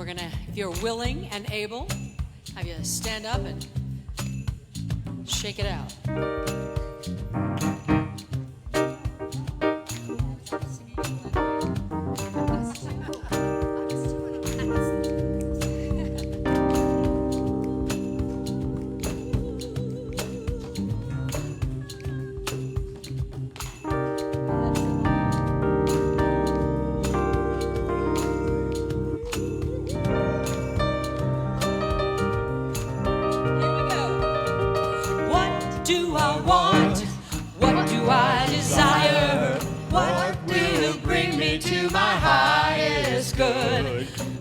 we're going to, if you're willing and able, have you stand up and shake it out.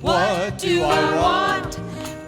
What do I want?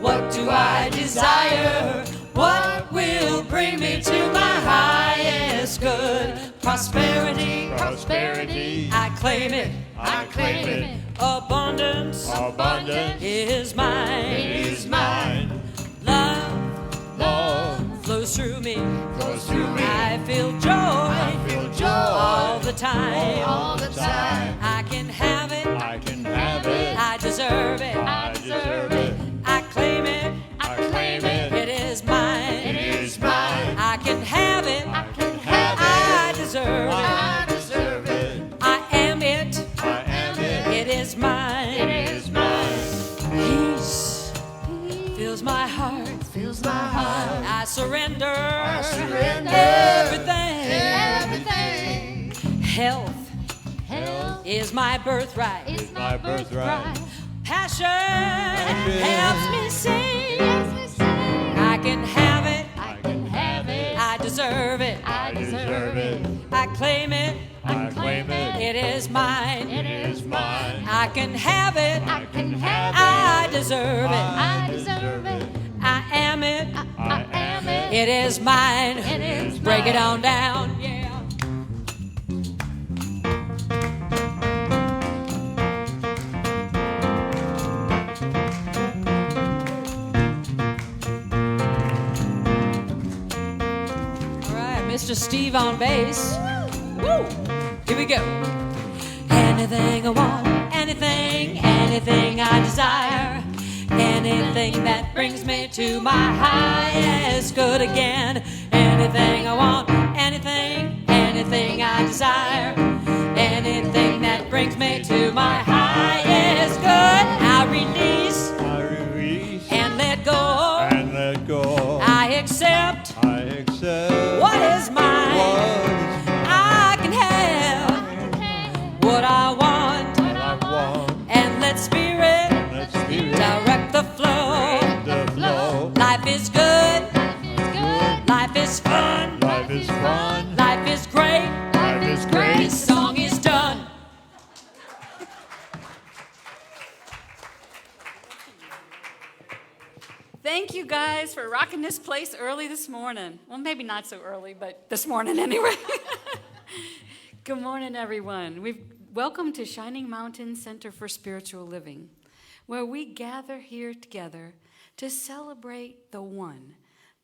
What do I desire? What will bring me to my highest good? Prosperity, prosperity. I claim it, I claim it. Abundance, Abundance is mine, is mine. Love, Love flows through me, flows through me. I feel joy, I feel joy all the time, all the time. I can have it, I can have it. I deserve it, I deserve it. I claim it, I claim it. it is mine, It is mine. I can have it, I can have I it. deserve it, I deserve it. I am it, I am it. it is mine. It is mine. Peace fills my heart, Fills my heart. I surrender, surrender everything. Everything. Health Health is my birthright, is my birthright. passion helps me sing, Helps me sing. I can have it, I can have it. I deserve it, I deserve it. I claim it, I claim it. it is mine, It It is mine. I can have it, I can have I it. deserve it, I deserve it. I am it, I am it. it is mine. It is Break it mine. on down, yeah. All right, Mr. Steve on bass. Woo! Here we go. Anything I want, anything I desire, anything that brings me to my highest good again. Anything I want, anything I desire, anything that brings me to my highest good. I release I release and let go. and let go. I accept I accept what is mine. what I can have what I want, I want. and let spirit Let spirit direct the flow. the flow. Life is good, Good. life is fun, Life is fun. life is great. Life is great. This song is done. Thank you guys for rocking this place early this morning. Well, maybe not so early, but this morning anyway. Good morning, everyone. Welcome to Shining Mountain Center for Spiritual Living, where we gather here together to celebrate the one,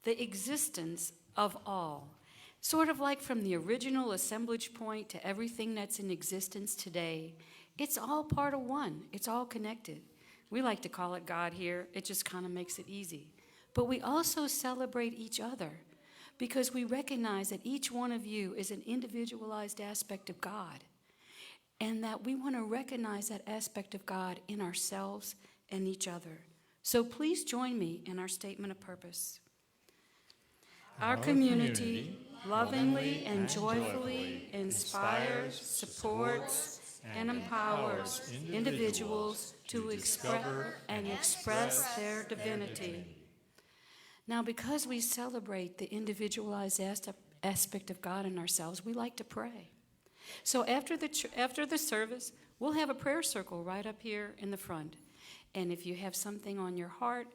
the existence of all. Sort of like from the original assemblage point to everything that's in existence today, it's all part of one. It's all connected. We like to call it God here. It just kind of makes it easy. But we also celebrate each other because we recognize that each one of you is an individualized aspect of God, and that we want to recognize that aspect of God in ourselves and each other. So please join me in our statement of purpose. Our community lovingly and joyfully inspires, supports, and empowers individuals to express their divinity. Now, because we celebrate the individualized aspect of God in ourselves, we like to pray. So after the service, we'll have a prayer circle right up here in the front. And if you have something on your heart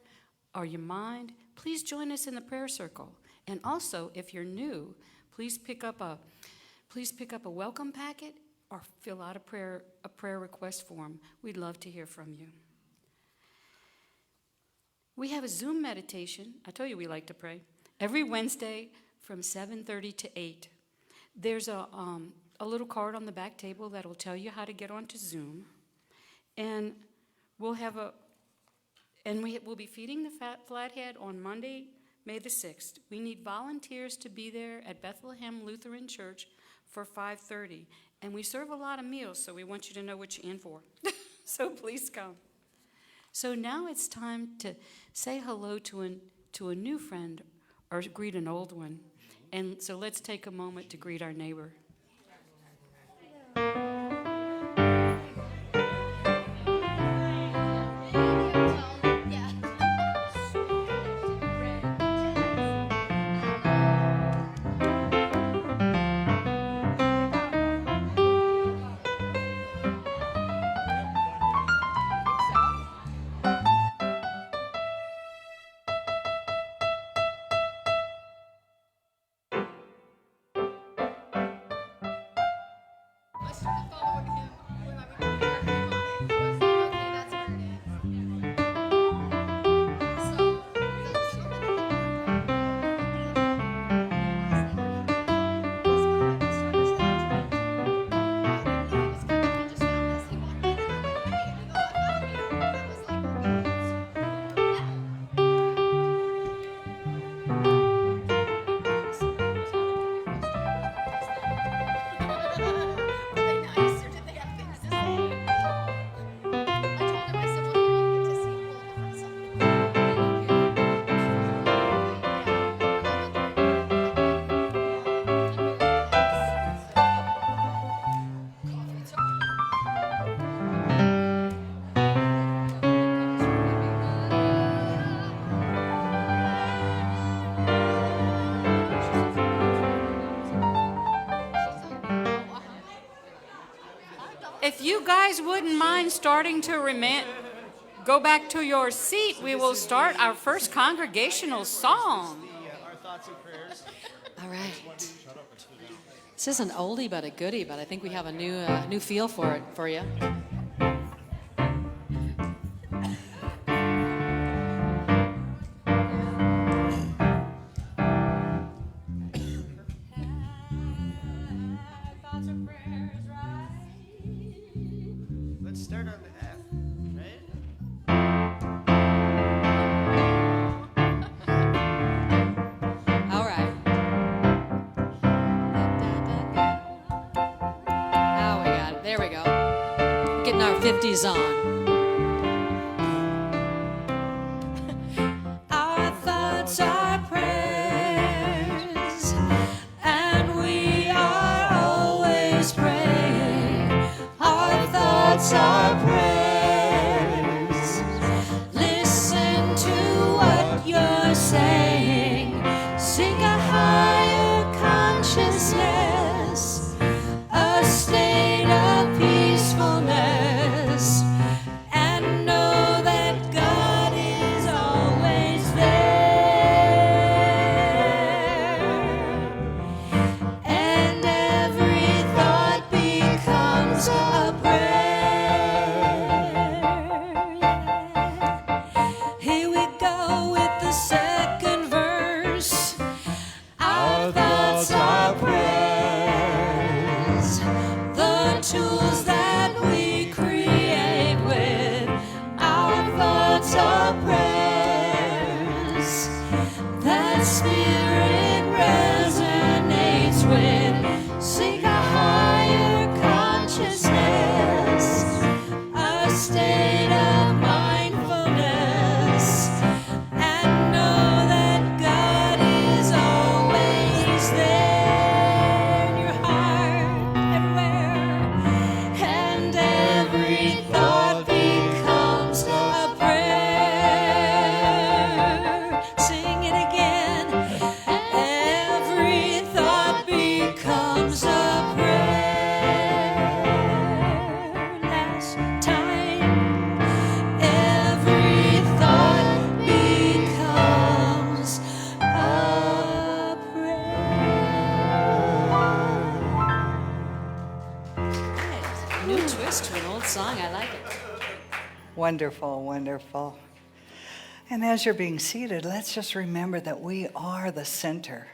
or your mind, please join us in the prayer circle. And also, if you're new, please pick up a welcome packet or fill out a prayer request form. We'd love to hear from you. We have a Zoom meditation. I told you we like to pray. Every Wednesday from 7:30 to 8. There's a little card on the back table that will tell you how to get onto Zoom. And we'll have And we will be feeding the Flathead on Monday, May the 6th. We need volunteers to be there at Bethlehem Lutheran Church for 5:30. And we serve a lot of meals, so we want you to know what you're in for. So please come. So now it's time to say hello to a new friend or greet an old one. And so let's take a moment to greet our neighbor. If you guys wouldn't mind starting to go back to your seat, we will start our first congregational song. All right. This is an oldie but a goodie, but I think we have a new feel for it for you. Let's start on the F, right? All right. Oh, we got it. There we go. Getting our 50s on. Our thoughts are prayers, and we are always praying. Our thoughts are prayers. Listen to what you're saying. Seek a higher consciousness, a state of peacefulness, and know that God is always there. And every thought becomes a prayer. Here we go with the second verse. Our thoughts are prayers, the tools that we create with. Our thoughts are prayers that Spirit resonates with. Seek a higher consciousness, a state of mindfulness, and know that God is always there in your heart, everywhere. And every thought becomes a prayer. Sing it again. Every thought becomes a prayer. Last time. Every thought becomes a prayer. New twist to an old song. I like it. Wonderful, wonderful. And as you're being seated, let's just remember that we are the center.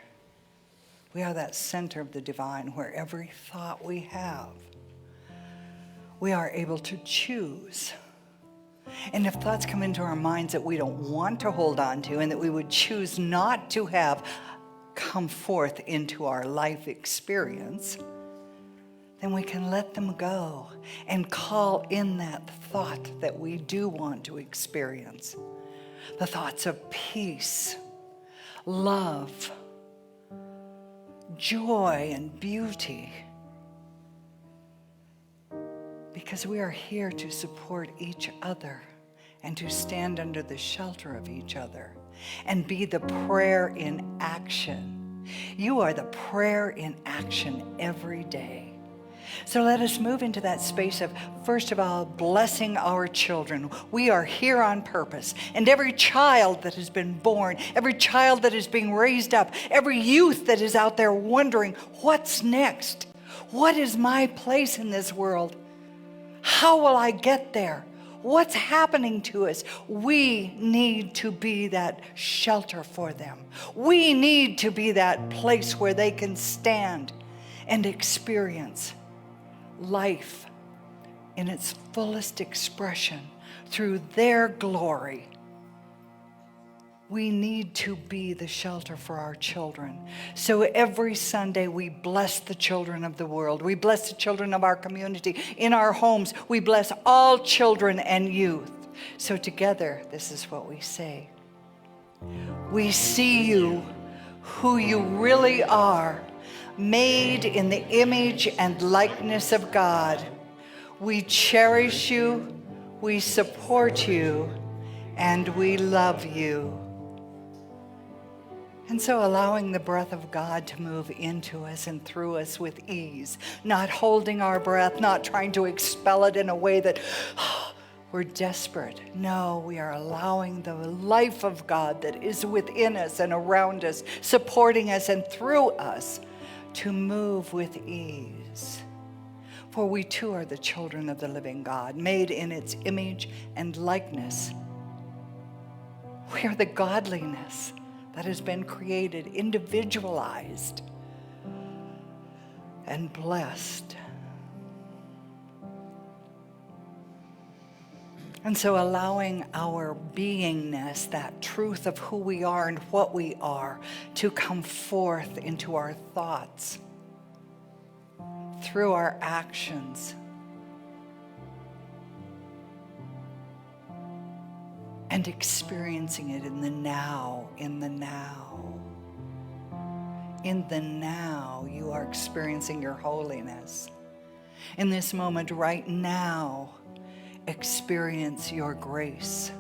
We are that center of the divine where every thought we have, we are able to choose And if thoughts come into our minds that we don't want to hold on to and that we would choose not to have come forth into our life experience, then we can let them go and call in that thought that we do want to experience. The thoughts of peace, love, joy, and beauty. Because we are here to support each other and to stand under the shelter of each other and be the prayer in action. You are the prayer in action every day. So let us move into that space of, first of all, blessing our children. We are here on purpose. And every child that has been born, every child that is being raised up, every youth that is out there wondering, what's next? What is my place in this world? How will I get there? What's happening to us? We need to be that shelter for them. We need to be that place where they can stand and experience life in its fullest expression through their glory. We need to be the shelter for our children. So every Sunday we bless the children of the world. We bless the children of our community. In our homes, we bless all children and youth. So together, this is what we say. We see you, who you really are, made in the image and likeness of God. We cherish you, we support you, and we love you. And so allowing the breath of God to move into us and through us with ease, not holding our breath, not trying to expel it in a way that we're desperate. No, we are allowing the life of God that is within us and around us, supporting us and through us, to move with ease. For we too are the children of the living God, made in its image and likeness. We are the godliness that has been created, individualized, and blessed. And so allowing our beingness, that truth of who we are and what we are, to come forth into our thoughts, through our actions, and experiencing it in the now, in the now. In the now, you are experiencing your holiness. In this moment right now, experience your grace.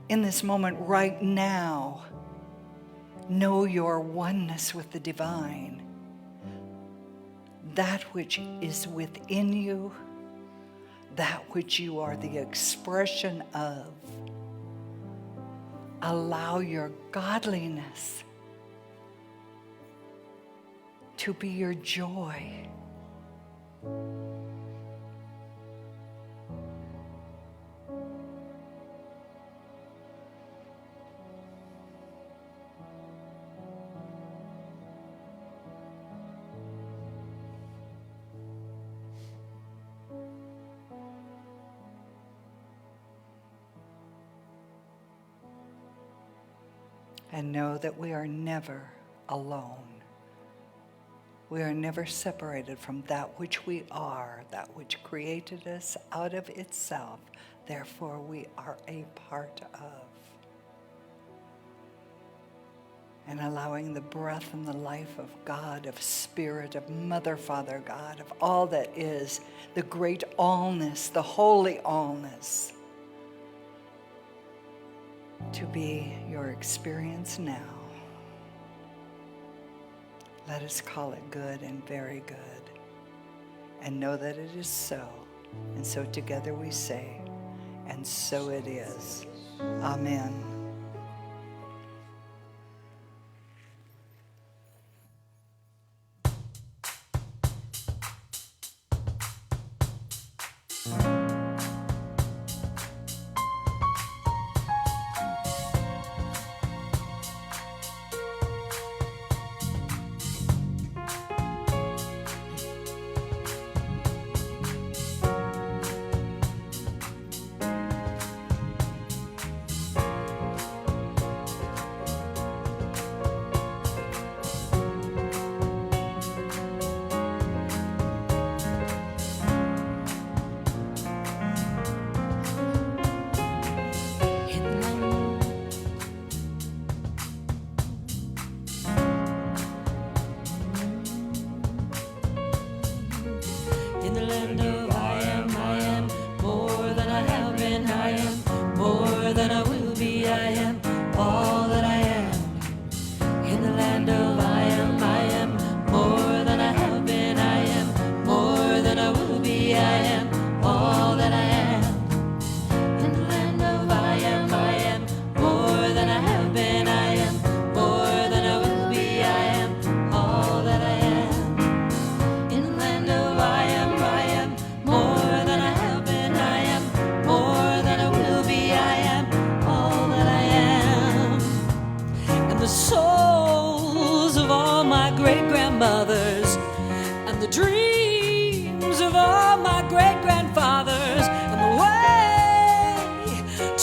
In this moment right now, know your oneness with the divine. That which is within you, that which you are the expression of. Allow your godliness to be your joy. And know that we are never alone. We are never separated from that which we are, that which created us out of itself. Therefore, we are a part of. And allowing the breath and the life of God, of Spirit, of Mother, Father, God, of all that is, the great allness, the holy allness, to be your experience now. Let us call it good and very good, and know that it is so. And so together we say, and so it is. Amen.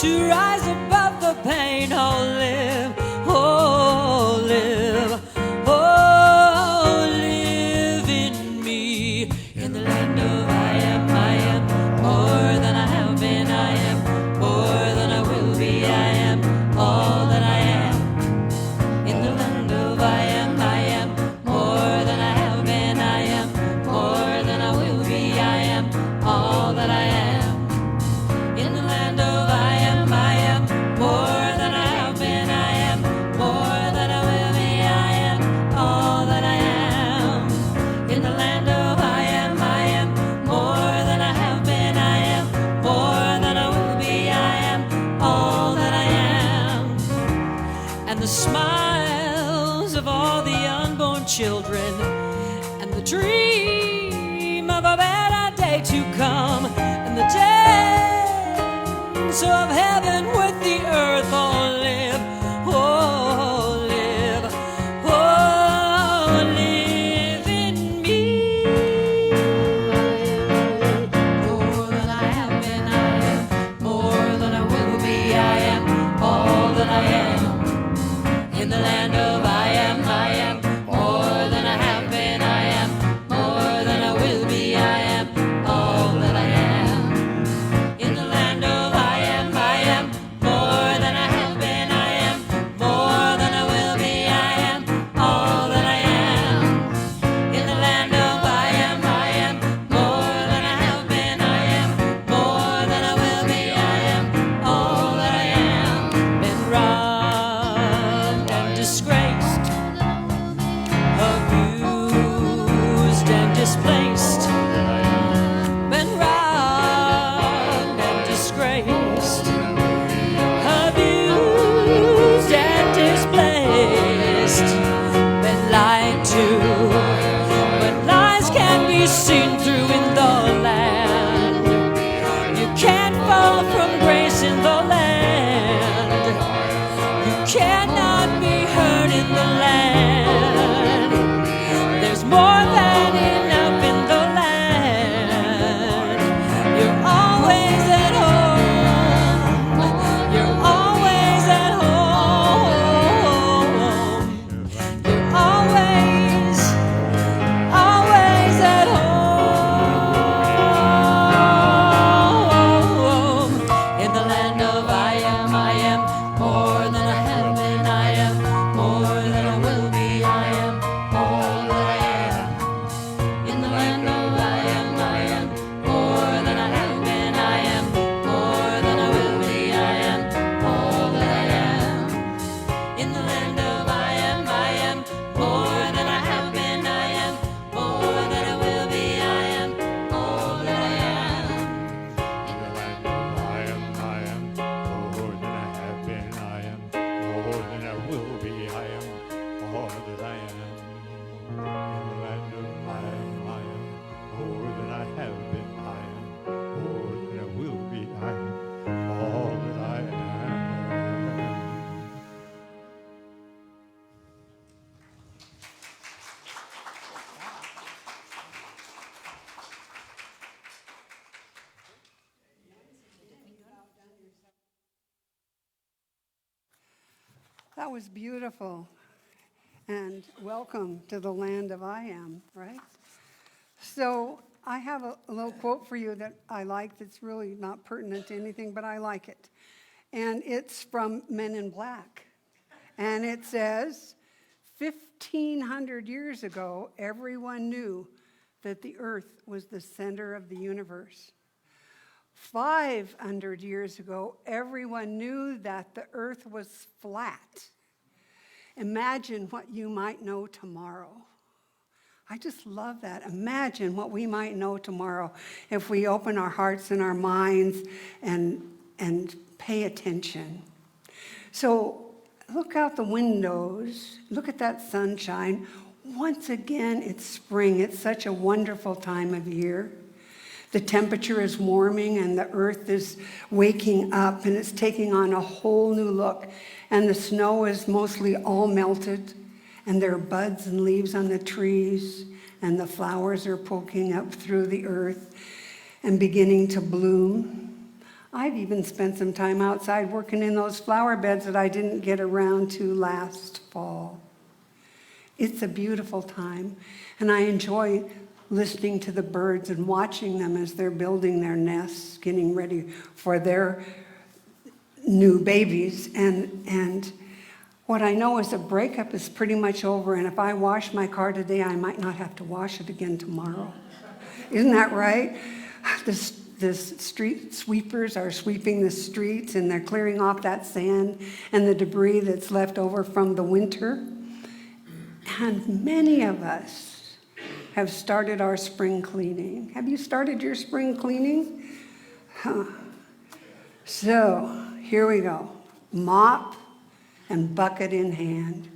to rise above the pain. Oh, live, oh, live, oh, live in me. In the land of I am, more than I have been. I am more than I will be. I am all that I am. In the land of I am more than I have been. I am more than I will be. I am all that I am. In the land of I am more than I have been. I am more than I will be. I am all that I am. In the land of I am more than I have been. I am more than I will be. I am all that I am. And the smiles of all the unborn children, and the dream of a better day to come, and the dance of heaven with the earth. Oh, live, oh, live, oh, live in me. More than I have been. I am more than I will be. I am all that I am. In the land of I am more than I have been. I am more than I will be. I am all that I am. In the land of I am more than I have been. I am more than I will be. I am all that I am. In the land of I am more than I have been. I am more than I will be. I am all that I am. Been robbed and disgraced, abused and displaced. Been robbed and disgraced, abused and displaced. Been lied to, but lies can be seen through in the land. You can't fall from grace in the land. You cannot be heard in the land. There's more than enough in the land. You're always at home. You're always at home. You're always, always at home. In the land of I am more than I have been. I am more than I will be. I am all that I am. In the land of I am more than I have been. I am more than I will be. I am all that I am. In the land of I am more than I have been. I am more than I will be. I am all that I am. In the land of I am more than I have been. I am more than I will be. I am all that I am. In the land of I am more than I have been. I am more than I will be. I am all that I am. That was beautiful. And welcome to the land of I am, right? So I have a little quote for you that I like that's really not pertinent to anything, but I like it. And it's from Men in Black. And it says, 1,500 years ago, everyone knew that the earth was the center of the universe. 500 years ago, everyone knew that the earth was flat. Imagine what you might know tomorrow. I just love that. Imagine what we might know tomorrow if we open our hearts and our minds and pay attention. So look out the windows. Look at that sunshine. Once again, it's spring. It's such a wonderful time of year. The temperature is warming and the earth is waking up and it's taking on a whole new look. And the snow is mostly all melted and there are buds and leaves on the trees and the flowers are poking up through the earth and beginning to bloom. I've even spent some time outside working in those flower beds that I didn't get around to last fall. It's a beautiful time, and I enjoy listening to the birds and watching them as they're building their nests, getting ready for their new babies. And what I know is the breakup is pretty much over, and if I wash my car today, I might not have to wash it again tomorrow. Isn't that right? The street sweepers are sweeping the streets, and they're clearing off that sand and the debris that's left over from the winter. And many of us have started our spring cleaning. Have you started your spring cleaning? So here we go. Mop and bucket in hand.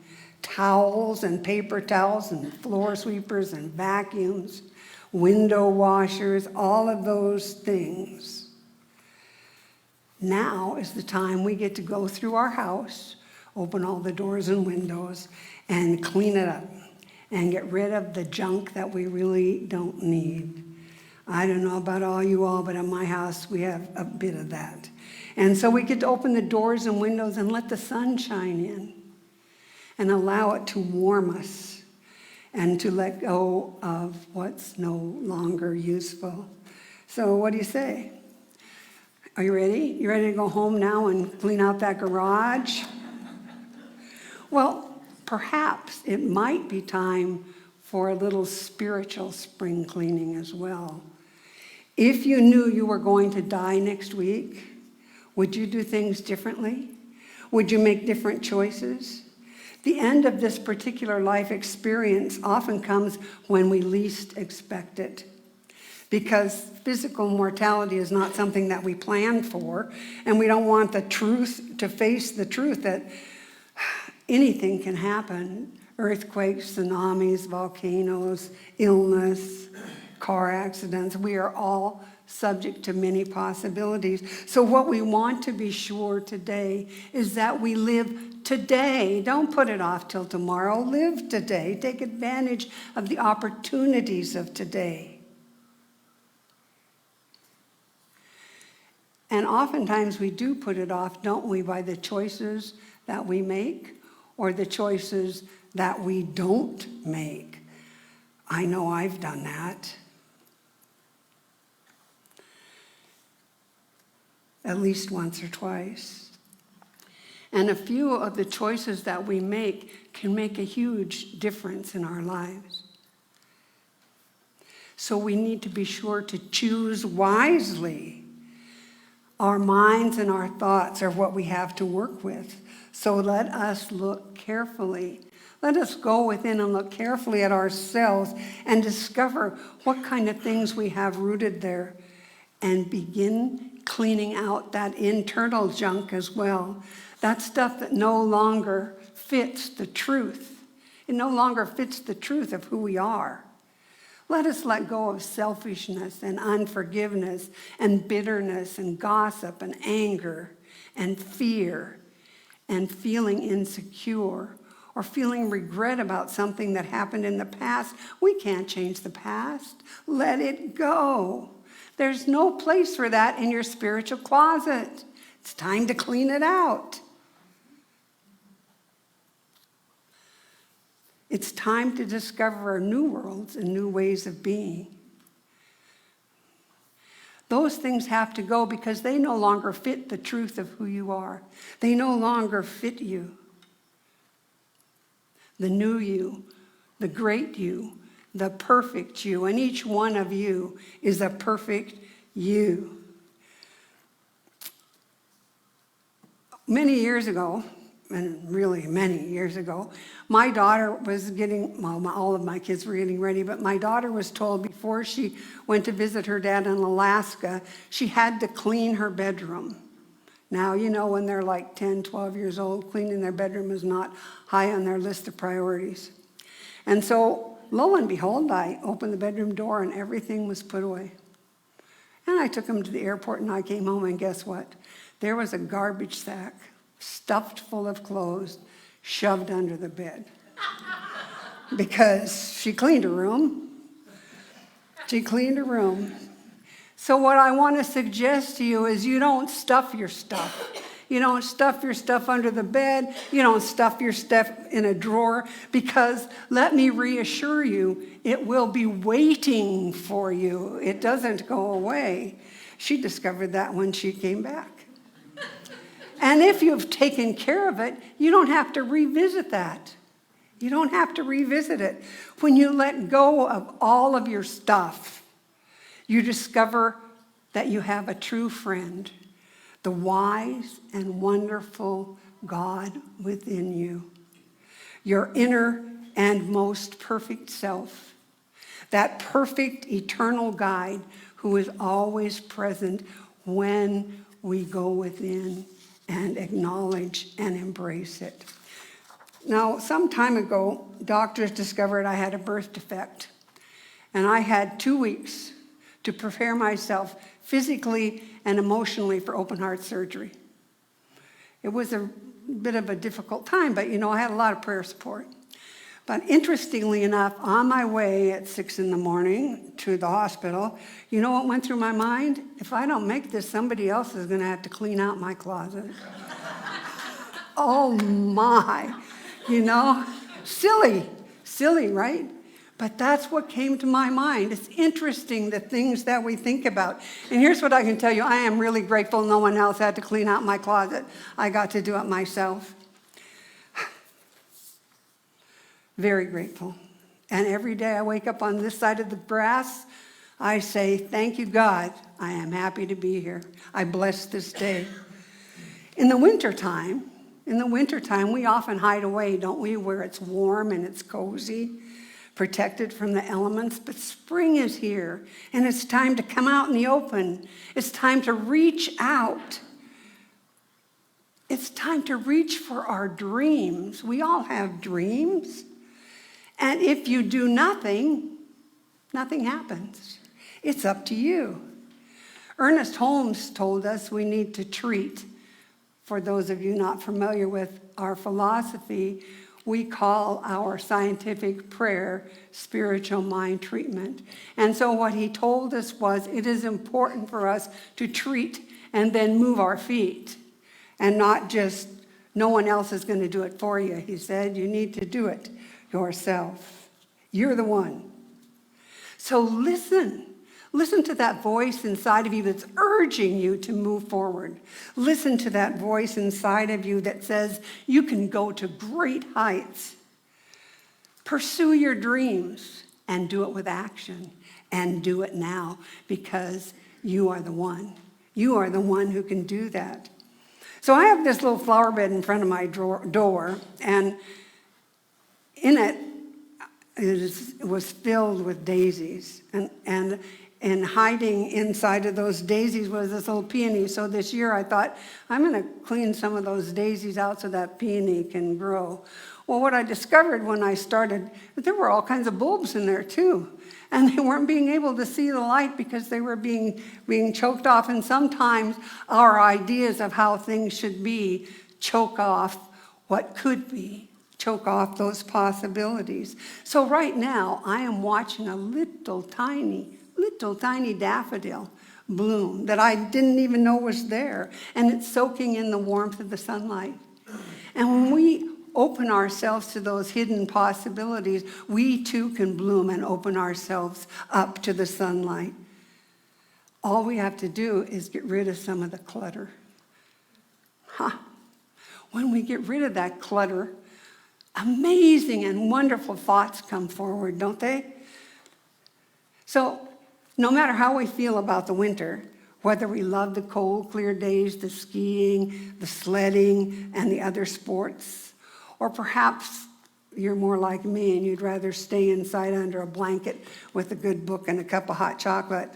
Towels and paper towels and floor sweepers and vacuums. Window washers, all of those things. Now is the time we get to go through our house, open all the doors and windows, and clean it up and get rid of the junk that we really don't need. I don't know about all you all, but in my house we have a bit of that. And so we get to open the doors and windows and let the sun shine in and allow it to warm us and to let go of what's no longer useful. So what do you say? Are you ready? You ready to go home now and clean out that garage? Well, perhaps it might be time for a little spiritual spring cleaning as well. If you knew you were going to die next week, would you do things differently? Would you make different choices? The end of this particular life experience often comes when we least expect it, because physical mortality is not something that we plan for, and we don't want the truth to face the truth that anything can happen. Earthquakes, tsunamis, volcanoes, illness, car accidents. We are all subject to many possibilities. So what we want to be sure today is that we live today. Don't put it off till tomorrow. Live today. Take advantage of the opportunities of today. And oftentimes we do put it off, don't we, by the choices that we make or the choices that we don't make. I know I've done that. At least once or twice. And a few of the choices that we make can make a huge difference in our lives. So we need to be sure to choose wisely. Our minds and our thoughts are what we have to work with. So let us look carefully. Let us go within and look carefully at ourselves and discover what kind of things we have rooted there and begin cleaning out that internal junk as well. That stuff that no longer fits the truth. It no longer fits the truth of who we are. Let us let go of selfishness and unforgiveness and bitterness and gossip and anger and fear and feeling insecure or feeling regret about something that happened in the past. We can't change the past. Let it go. There's no place for that in your spiritual closet. It's time to clean it out. It's time to discover new worlds and new ways of being. Those things have to go because they no longer fit the truth of who you are. They no longer fit you. The new you, the great you, the perfect you, and each one of you is a perfect you. Many years ago, and really many years ago, my daughter was getting, well, all of my kids were getting ready, but my daughter was told before she went to visit her dad in Alaska, she had to clean her bedroom. Now, you know, when they're like 10, 12 years old, cleaning their bedroom is not high on their list of priorities. And so, lo and behold, I opened the bedroom door and everything was put away. And I took them to the airport and I came home and guess what? There was a garbage sack stuffed full of clothes shoved under the bed. Because she cleaned her room. She cleaned her room. So what I want to suggest to you is you don't stuff your stuff. You don't stuff your stuff under the bed. You don't stuff your stuff in a drawer, because let me reassure you, it will be waiting for you. It doesn't go away. She discovered that when she came back. And if you've taken care of it, you don't have to revisit that. You don't have to revisit it. When you let go of all of your stuff, you discover that you have a true friend, the wise and wonderful God within you, your inner and most perfect self, that perfect eternal guide who is always present when we go within and acknowledge and embrace it. Now, some time ago, doctors discovered I had a birth defect, and I had 2 weeks to prepare myself physically and emotionally for open heart surgery. It was a bit of a difficult time, but I had a lot of prayer support. But interestingly enough, on my way at 6 in the morning to the hospital, you know what went through my mind? If I don't make this, somebody else is going to have to clean out my closet. Oh my, silly, right? But that's what came to my mind. It's interesting, the things that we think about. And here's what I can tell you. I am really grateful no one else had to clean out my closet. I got to do it myself. Very grateful. And every day I wake up on this side of the grass, I say, thank you, God. I am happy to be here. I bless this day. In the wintertime, we often hide away, don't we, where it's warm and it's cozy, protected from the elements. But spring is here, and it's time to come out in the open. It's time to reach out. It's time to reach for our dreams. We all have dreams. And if you do nothing, nothing happens. It's up to you. Ernest Holmes told us we need to treat. For those of you not familiar with our philosophy, we call our scientific prayer spiritual mind treatment. And so what he told us was it is important for us to treat and then move our feet, and not just no one else is going to do it for you. He said you need to do it yourself. You're the one. So listen to that voice inside of you that's urging you to move forward. Listen to that voice inside of you that says you can go to great heights. Pursue your dreams and do it with action, and do it now, because you are the one. You are the one who can do that. So I have this little flower bed in front of my door, and in it, it was filled with daisies, and hiding inside of those daisies was this little peony. So this year I thought, I'm going to clean some of those daisies out so that peony can grow. Well, what I discovered when I started, there were all kinds of bulbs in there too. And they weren't being able to see the light because they were being choked off. And sometimes our ideas of how things should be choke off what could be, choke off those possibilities. So right now, I am watching a little tiny daffodil bloom that I didn't even know was there. And it's soaking in the warmth of the sunlight. And when we open ourselves to those hidden possibilities, we too can bloom and open ourselves up to the sunlight. All we have to do is get rid of some of the clutter. When we get rid of that clutter, amazing and wonderful thoughts come forward, don't they? So no matter how we feel about the winter, whether we love the cold, clear days, the skiing, the sledding, and the other sports, or perhaps you're more like me and you'd rather stay inside under a blanket with a good book and a cup of hot chocolate.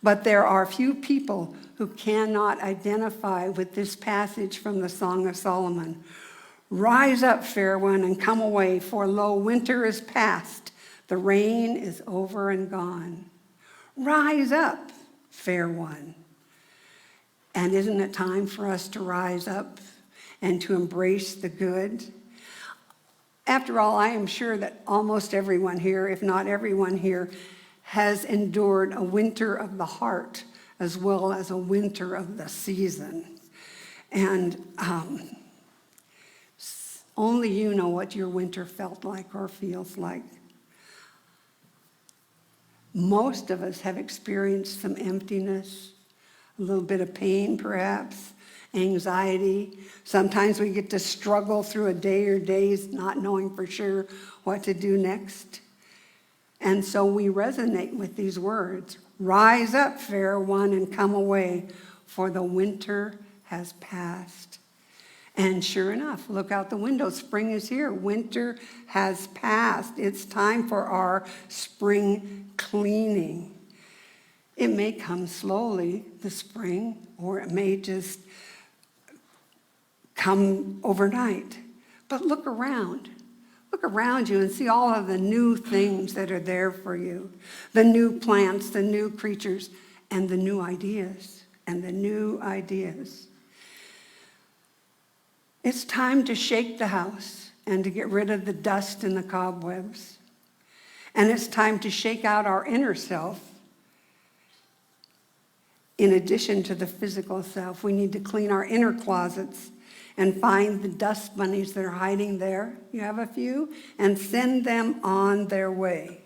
But there are few people who cannot identify with this passage from the Song of Solomon. Rise up, fair one, and come away, for lo, winter is past, the rain is over and gone. Rise up, fair one. And isn't it time for us to rise up and to embrace the good? After all, I am sure that almost everyone here, if not everyone here, has endured a winter of the heart as well as a winter of the season. And only you know what your winter felt like or feels like. Most of us have experienced some emptiness, a little bit of pain perhaps, anxiety. Sometimes we get to struggle through a day or days not knowing for sure what to do next. And so we resonate with these words. Rise up, fair one, and come away, for the winter has passed. And sure enough, look out the window. Spring is here. Winter has passed. It's time for our spring cleaning. It may come slowly, the spring, or it may just come overnight. But look around. Look around you and see all of the new things that are there for you. The new plants, the new creatures, and the new ideas. And the new ideas. It's time to shake the house and to get rid of the dust and the cobwebs. And it's time to shake out our inner self. In addition to the physical self, we need to clean our inner closets and find the dust bunnies that are hiding there. You have a few, and send them on their way.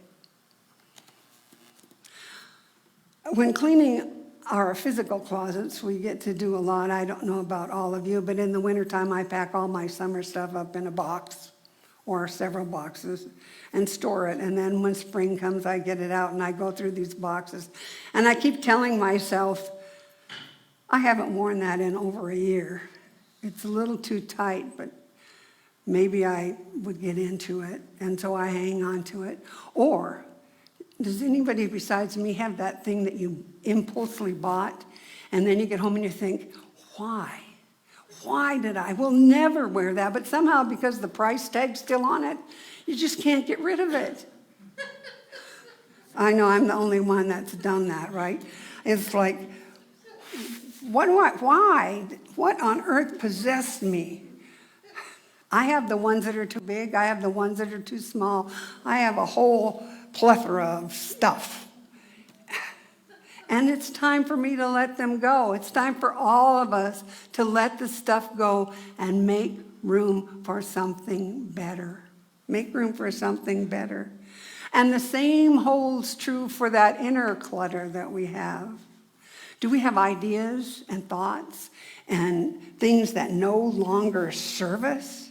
When cleaning our physical closets, we get to do a lot. I don't know about all of you, but in the wintertime, I pack all my summer stuff up in a box or several boxes and store it. And then when spring comes, I get it out and I go through these boxes. And I keep telling myself, I haven't worn that in over a year. It's a little too tight, but maybe I would get into it. And so I hang on to it. Or does anybody besides me have that thing that you impulsively bought, and then you get home and you think, why? Why did I? We'll never wear that, but somehow because the price tag's still on it, you just can't get rid of it. I know I'm the only one that's done that, right? It's like, why? What on earth possessed me? I have the ones that are too big. I have the ones that are too small. I have a whole plethora of stuff. And it's time for me to let them go. It's time for all of us to let the stuff go and make room for something better. Make room for something better. And the same holds true for that inner clutter that we have. Do we have ideas and thoughts and things that no longer serve us?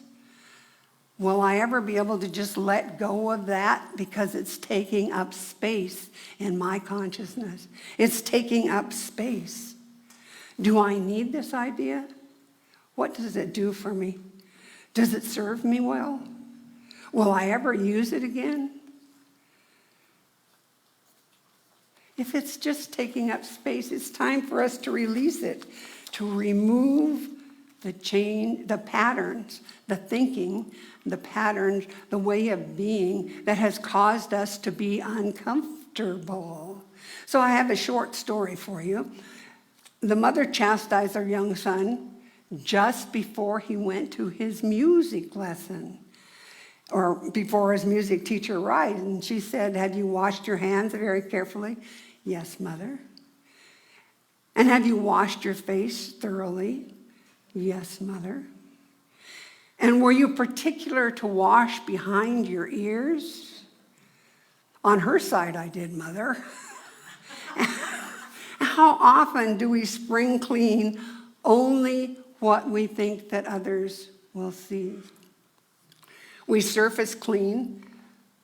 Will I ever be able to just let go of that because it's taking up space in my consciousness? It's taking up space. Do I need this idea? What does it do for me? Does it serve me well? Will I ever use it again? If it's just taking up space, it's time for us to release it, to remove the patterns, the thinking, the patterns, the way of being that has caused us to be uncomfortable. So I have a short story for you. The mother chastised her young son just before he went to his music lesson, or before his music teacher arrived. And she said, "Have you washed your hands very carefully?" "Yes, mother." "And have you washed your face thoroughly?" "Yes, mother." "And were you particular to wash behind your ears?" "On her side, I did, mother." How often do we spring clean only what we think that others will see? We surface clean.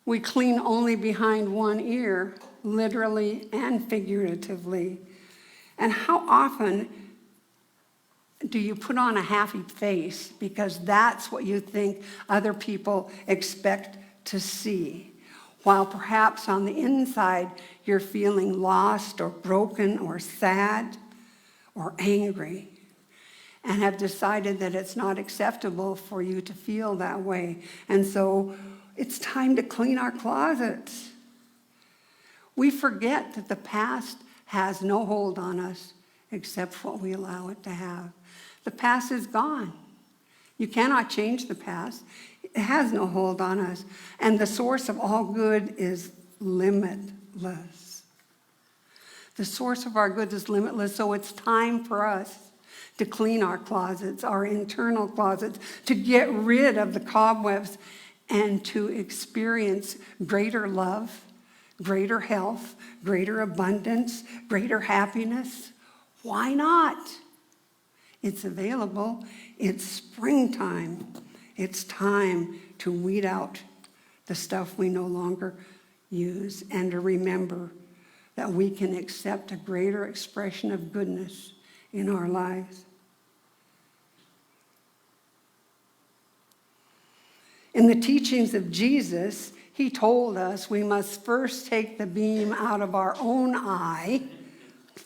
We clean only behind one ear, literally and figuratively. And how often do you put on a happy face because that's what you think other people expect to see, while perhaps on the inside you're feeling lost or broken or sad or angry, and have decided that it's not acceptable for you to feel that way. And so it's time to clean our closets. We forget that the past has no hold on us except what we allow it to have. The past is gone. You cannot change the past. It has no hold on us. And the source of all good is limitless. limitless. The source of our good is limitless, so it's time for us to clean our closets, our internal closets, to get rid of the cobwebs and to experience greater love, greater health, greater abundance, greater happiness. Why not? It's available. It's springtime. It's time to weed out the stuff we no longer use and to remember that we can accept a greater expression of goodness in our lives. In the teachings of Jesus, he told us we must first take the beam out of our own eye.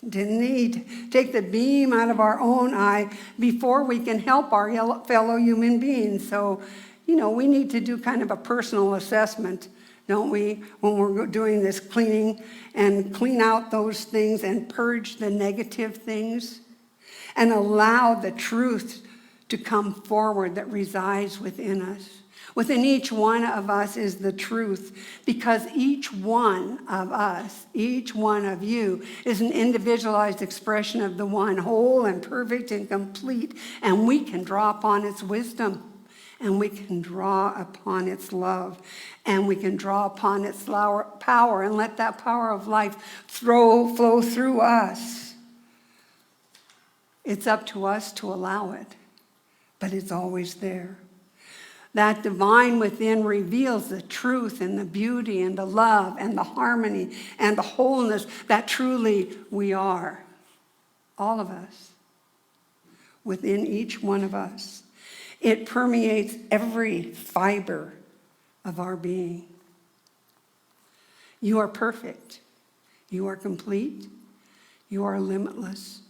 Didn't he? Take the beam out of our own eye before we can help our fellow human beings. So, we need to do kind of a personal assessment, don't we, when we're doing this cleaning, and clean out those things and purge the negative things and allow the truth to come forward that resides within us. Within each one of us is the truth, because each one of us, each one of you, is an individualized expression of the one, whole and perfect and complete, and we can draw upon its wisdom, and we can draw upon its love, and we can draw upon its power, and let that power of life flow through us. It's up to us to allow it, but it's always there. That divine within reveals the truth and the beauty and the love and the harmony and the wholeness that truly we are. All of us. Within each one of us. It permeates every fiber of our being. You are perfect. You are complete. You are limitless.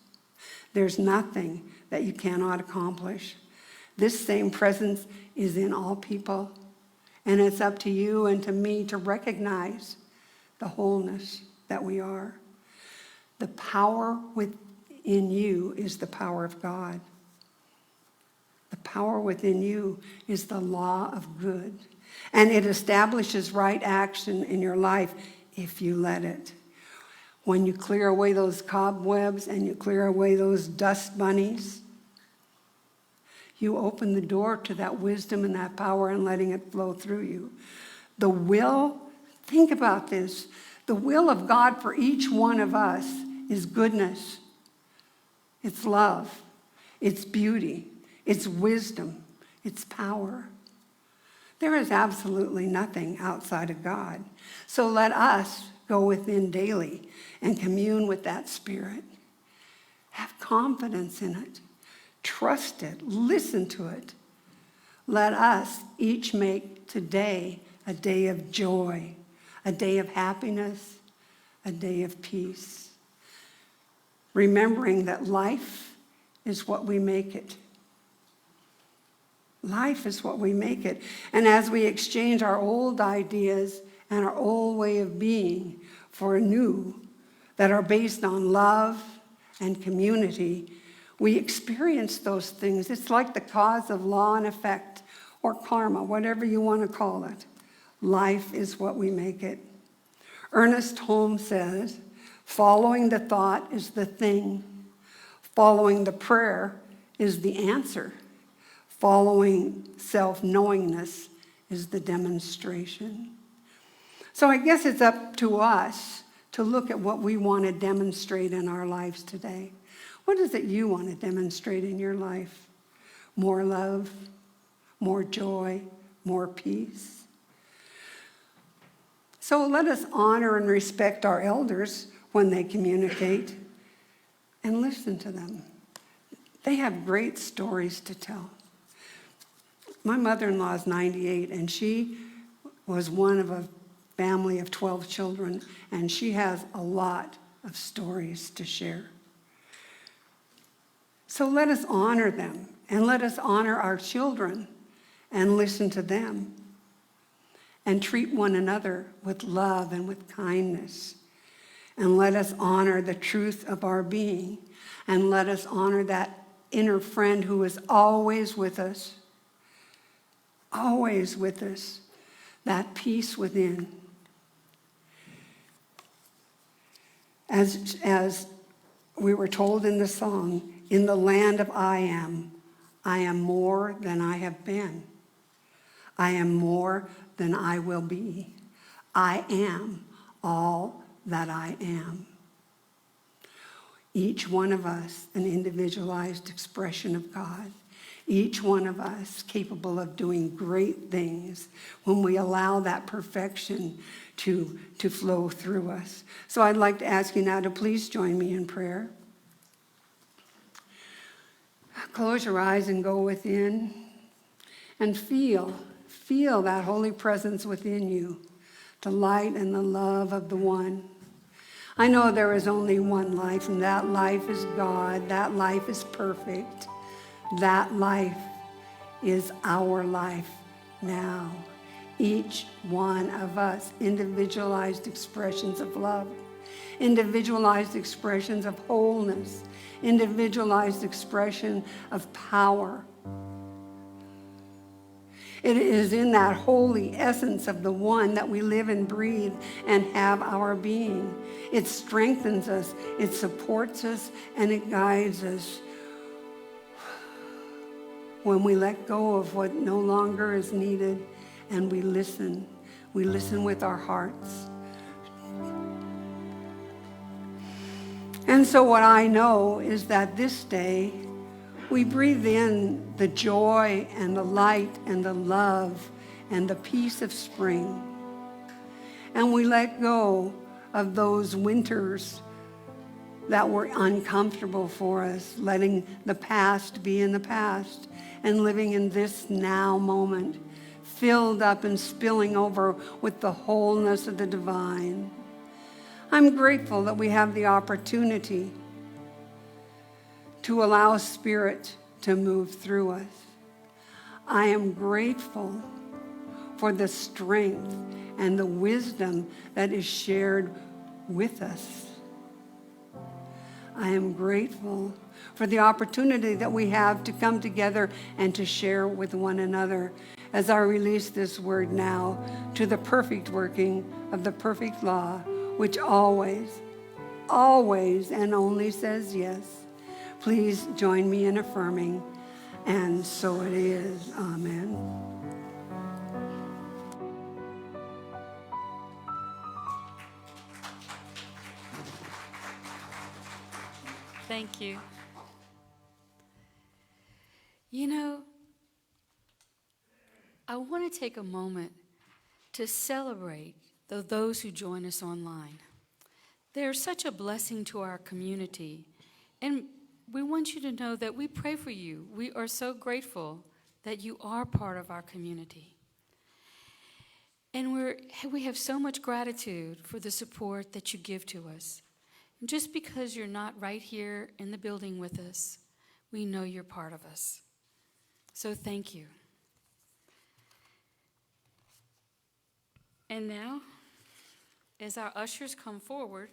There's nothing that you cannot accomplish. This same presence is in all people, and it's up to you and to me to recognize the wholeness that we are. The power within you is the power of God. The power within you is the law of good, and it establishes right action in your life if you let it. When you clear away those cobwebs and you clear away those dust bunnies, you open the door to that wisdom and that power and letting it flow through you. The will, think about this, the will of God for each one of us is goodness. It's love. It's beauty. It's wisdom. It's power. There is absolutely nothing outside of God. So let us go within daily and commune with that Spirit. Have confidence in it. Trust it. Listen to it. Let us each make today a day of joy, a day of happiness, a day of peace. Remembering that life is what we make it. Life is what we make it. And as we exchange our old ideas and our old way of being for a new that are based on love and community, we experience those things. It's like the cause of law and effect, or karma, whatever you want to call it. Life is what we make it. Ernest Holmes says, following the thought is the thing. Following the prayer is the answer. Following self-knowingness is the demonstration. So I guess it's up to us to look at what we want to demonstrate in our lives today. What is it you want to demonstrate in your life? More love, more joy, more peace. So let us honor and respect our elders when they communicate and listen to them. They have great stories to tell. My mother-in-law is 98, and she was one of a family of 12 children, and she has a lot of stories to share. So let us honor them, and let us honor our children and listen to them, and treat one another with love and with kindness. And let us honor the truth of our being, and let us honor that inner friend who is always with us, that peace within. As we were told in the song, in the land of I am more than I have been. I am more than I will be. I am all that I am. Each one of us an individualized expression of God. Each one of us capable of doing great things when we allow that perfection to flow through us. So I'd like to ask you now to please join me in prayer. Close your eyes and go within and feel that holy presence within you, the light and the love of the one. I know there is only one life, and that life is God. That life is perfect. That life is our life now. Each one of us, individualized expressions of love, individualized expressions of wholeness, individualized expression of power. It is in that holy essence of the one that we live and breathe and have our being. It strengthens us, it supports us, and it guides us. When we let go of what no longer is needed and we listen with our hearts. And so what I know is that this day we breathe in the joy and the light and the love and the peace of spring. And we let go of those winters that were uncomfortable for us, letting the past be in the past and living in this now moment, filled up and spilling over with the wholeness of the divine. I'm grateful that we have the opportunity to allow Spirit to move through us. I am grateful for the strength and the wisdom that is shared with us. I am grateful for the opportunity that we have to come together and to share with one another as I release this word now to the perfect working of the perfect law, which always, always and only says yes. Please join me in affirming, and so it is. Amen. Thank you. You know, I want to take a moment to celebrate those who join us online. They're such a blessing to our community, and we want you to know that we pray for you. We are so grateful that you are part of our community. And we have so much gratitude for the support that you give to us. And just because you're not right here in the building with us, we know you're part of us. So thank you. And now, as our ushers come forward,